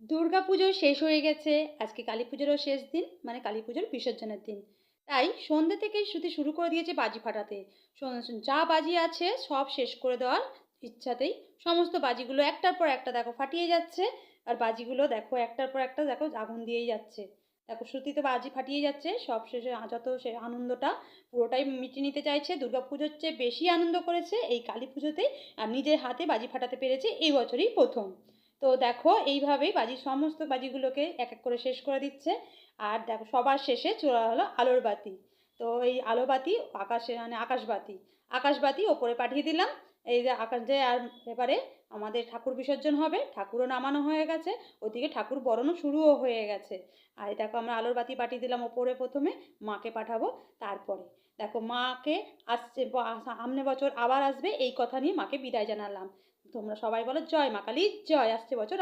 দুর্গাপুজো শেষ হয়ে গেছে। আজকে কালীপুজোরও শেষ দিন, মানে কালীপুজোর বিসর্জনের দিন। তাই সন্ধ্যে থেকেই শুরু করে দিয়েছে বাজি ফাটাতে। যা বাজি আছে সব শেষ করে দেওয়ার ইচ্ছাতেই সমস্ত বাজিগুলো একটার পর একটা দেখো ফাটিয়ে যাচ্ছে। আর বাজিগুলো দেখো একটার পর একটা দেখো আগুন দিয়েই যাচ্ছে। দেখো শ্রুতি তো বাজি ফাটিয়ে যাচ্ছে। সব শেষে যত সে আনন্দটা পুরোটাই মিটিয়ে নিতে চাইছে। দুর্গাপুজোর চেয়ে বেশি আনন্দ করেছে এই কালীপুজোতেই। আর নিজের হাতে বাজি ফাটাতে পেরেছে এই বছরই প্রথম। তো দেখো এইভাবেই সমস্ত বাজিগুলোকে এক এক করে শেষ করে দিচ্ছে। আর দেখো সবার শেষে চলে হলো আলোর বাতি। তো এই আলো বাতি আকাশে মানে আকাশবাতি ওপরে পাঠিয়ে দিলাম। এই যে আকাশ যে আর এবারে আমাদের ঠাকুর বিসর্জন হবে, ঠাকুরও নামানো হয়ে গেছে, ওদিকে ঠাকুর বরণও শুরুও হয়ে গেছে। আর এই দেখো আমরা আলোর বাতি পাঠিয়ে দিলাম ওপরে, প্রথমে মাকে পাঠাবো তারপরে। দেখো মাকে আসছে সামনে বছর আবার আসবে এই কথা নিয়ে মাকে বিদায় জানালাম। তোমরা সবাই বলো জয় মা কালী, জয়। আসছে বছর